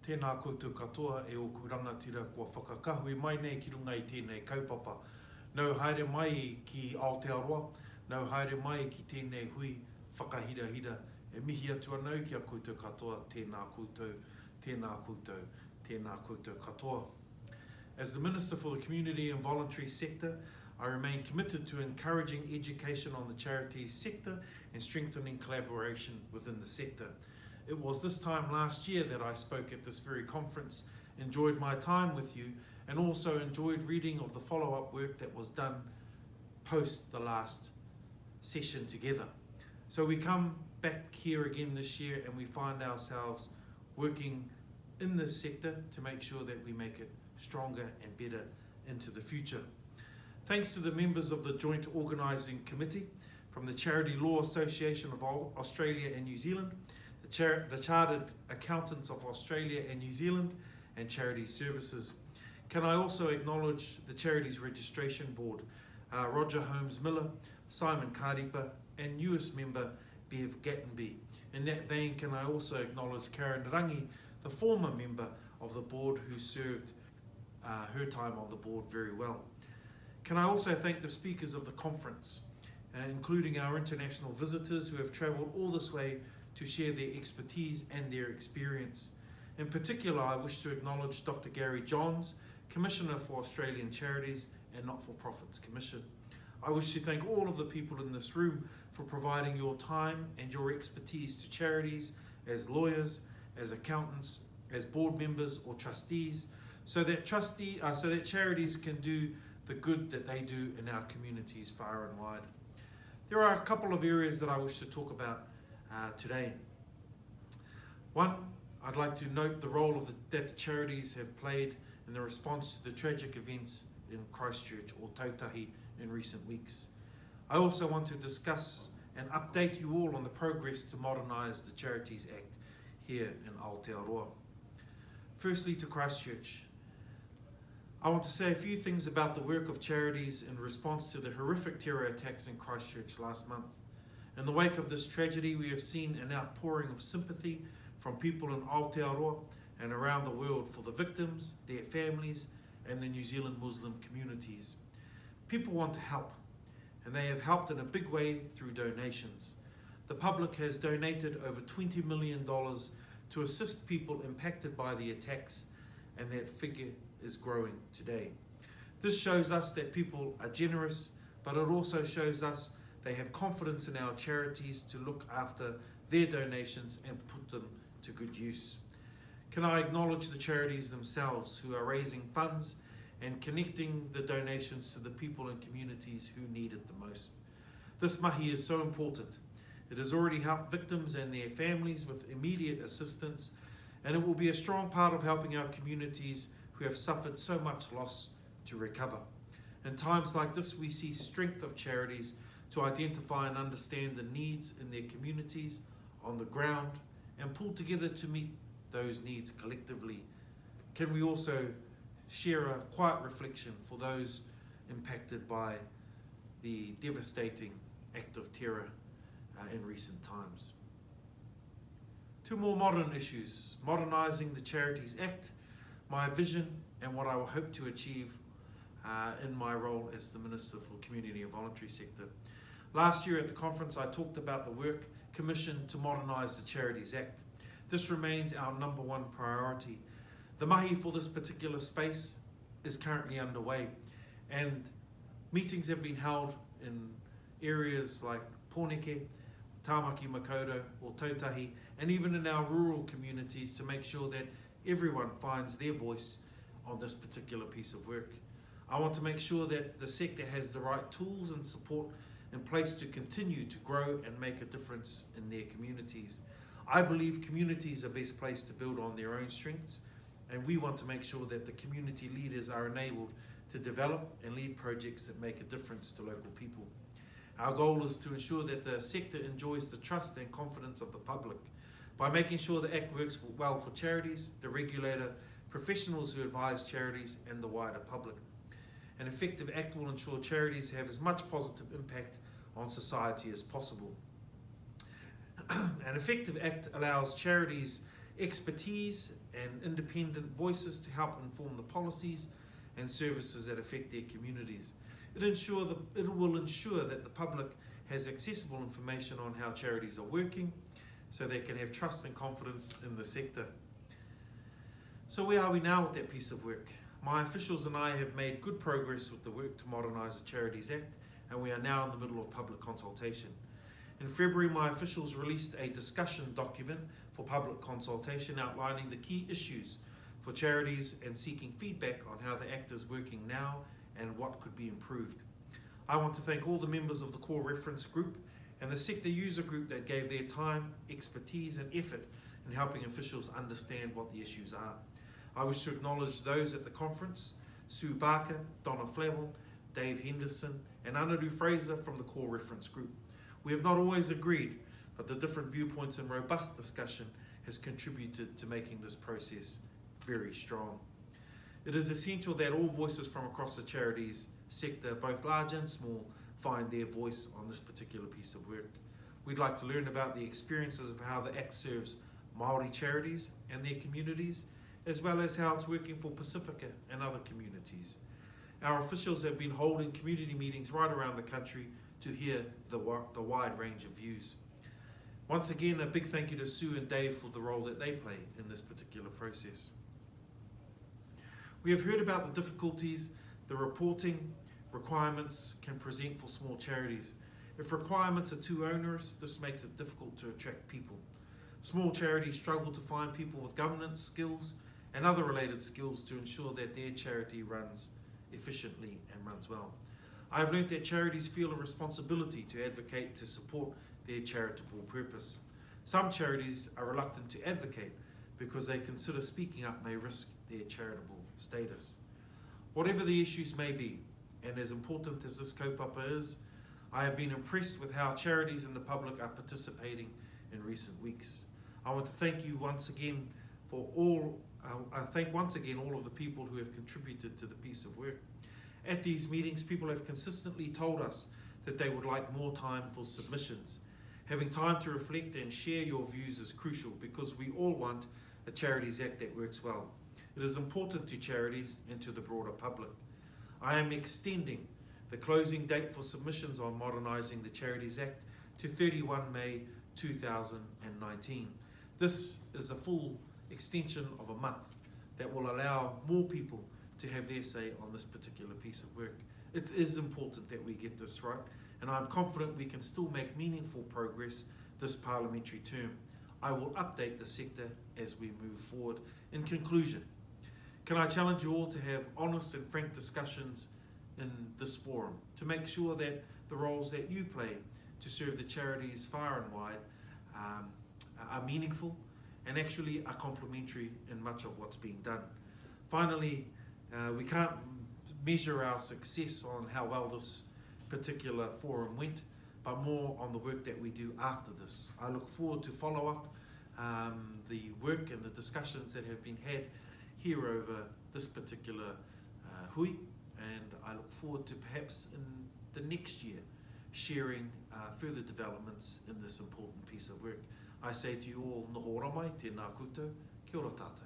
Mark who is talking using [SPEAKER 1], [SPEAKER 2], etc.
[SPEAKER 1] Tēnā koutou katoa e o rangatira kua whakakahui mai nei ki runga I tēnei kaupapa. Nau haere mai ki Aotearoa, nau haere mai ki tēnei hui whakahira-hira. E mihi atu anau ki a koutou katoa, tēnā koutou, tēnā koutou, tēnā koutou katoa. As the Minister for the Community and Voluntary Sector, I remain committed to encouraging education on the charities sector and strengthening collaboration within the sector. It was this time last year that I spoke at this very conference, enjoyed my time with you, and also enjoyed reading of the follow-up work that was done post the last session together. So we come back here again this year and we find ourselves working in this sector to make sure that we make it stronger and better into the future. Thanks to the members of the Joint Organising Committee from the Charity Law Association of Australia and New Zealand, the Chartered Accountants of Australia and New Zealand, and Charity Services. Can I also acknowledge the Charities Registration Board, Roger Holmes-Miller, Simon Karipa, and newest member Bev Gattenby. In that vein, can I also acknowledge Karen Rangi, the former member of the board who served her time on the board very well. Can I also thank the speakers of the conference, including our international visitors who have travelled all this way to share their expertise and their experience. In particular, I wish to acknowledge Dr. Gary Johns, Commissioner for Australian Charities and Not-for-Profits Commission. I wish to thank all of the people in this room for providing your time and your expertise to charities as lawyers, as accountants, as board members or trustees, so that charities can do the good that they do in our communities far and wide. There are a couple of areas that I wish to talk about today. One, I'd like to note the role that the charities have played in the response to the tragic events in Christchurch or Tautahi in recent weeks. I also want to discuss and update you all on the progress to modernise the Charities Act here in Aotearoa. Firstly, to Christchurch. I want to say a few things about the work of charities in response to the horrific terror attacks in Christchurch last month. In the wake of this tragedy, we have seen an outpouring of sympathy from people in Aotearoa and around the world for the victims, their families, and the New Zealand Muslim communities. People want to help, and they have helped in a big way through donations. The public has donated over $20 million to assist people impacted by the attacks, and that figure is growing today. This shows us that people are generous, but it also shows us they have confidence in our charities to look after their donations and put them to good use. Can I acknowledge the charities themselves who are raising funds and connecting the donations to the people and communities who need it the most. This mahi is so important. It has already helped victims and their families with immediate assistance, and it will be a strong part of helping our communities who have suffered so much loss to recover. In times like this, we see strength of charities to identify and understand the needs in their communities on the ground and pull together to meet those needs collectively. Can we also share a quiet reflection for those impacted by the devastating act of terror in recent times? Two more modern issues: modernising the Charities Act, my vision and what I will hope to achieve in my role as the Minister for Community and Voluntary Sector. Last year at the conference, I talked about the work commissioned to modernise the Charities Act. This remains our number one priority. The mahi for this particular space is currently underway, and meetings have been held in areas like Pōneke, Tāmaki Makaurau or Tautahi, and even in our rural communities to make sure that everyone finds their voice on this particular piece of work. I want to make sure that the sector has the right tools and support in place to continue to grow and make a difference in their communities. I believe communities are best placed to build on their own strengths, and we want to make sure that the community leaders are enabled to develop and lead projects that make a difference to local people. Our goal is to ensure that the sector enjoys the trust and confidence of the public by making sure the Act works well for charities, the regulator, professionals who advise charities, and the wider public. An effective Act will ensure charities have as much positive impact on society as possible. An effective Act allows charities expertise and independent voices to help inform the policies and services that affect their communities. It will ensure that the public has accessible information on how charities are working so they can have trust and confidence in the sector. So where are we now with that piece of work? My officials and I have made good progress with the work to modernise the Charities Act, and we are now in the middle of public consultation. In February, my officials released a discussion document for public consultation outlining the key issues for charities and seeking feedback on how the Act is working now and what could be improved. I want to thank all the members of the core reference group and the sector user group that gave their time, expertise and effort in helping officials understand what the issues are. I wish to acknowledge those at the conference, Sue Barker, Donna Flavel, Dave Henderson and Anaru Fraser from the core reference group. We have not always agreed, but the different viewpoints and robust discussion has contributed to making this process very strong. It is essential that all voices from across the charities sector, both large and small, find their voice on this particular piece of work. We'd like to learn about the experiences of how the Act serves Māori charities and their communities, as well as how it's working for Pacifica and other communities. Our officials have been holding community meetings right around the country to hear the wide range of views. Once again, a big thank you to Sue and Dave for the role that they play in this particular process. We have heard about the difficulties the reporting requirements can present for small charities. If requirements are too onerous, this makes it difficult to attract people. Small charities struggle to find people with governance skills and other related skills to ensure that their charity runs efficiently and runs well. I have learnt that charities feel a responsibility to advocate to support their charitable purpose. Some charities are reluctant to advocate because they consider speaking up may risk their charitable status. Whatever the issues may be, and as important as this kaupapa is, I have been impressed with how charities and the public are participating in recent weeks. I want to thank you once again for all of the people who have contributed to the piece of work. At these meetings, people have consistently told us that they would like more time for submissions. Having time to reflect and share your views is crucial because we all want a Charities Act that works well. It is important to charities and to the broader public. I am extending the closing date for submissions on modernising the Charities Act to 31 May 2019. This is a full extension of a month that will allow more people to have their say on this particular piece of work. It is important that we get this right, and I'm confident we can still make meaningful progress this parliamentary term. I will update the sector as we move forward. In conclusion, can I challenge you all to have honest and frank discussions in this forum to make sure that the roles that you play to serve the charities far and wide are meaningful and actually are complementary in much of what's being done. Finally, we can't measure our success on how well this particular forum went, but more on the work that we do after this. I look forward to follow up the work and the discussions that have been had here over this particular hui, and I look forward to perhaps in the next year sharing further developments in this important piece of work. I say to you all, noho ora mai, tēnā koutou, kia ora tātou.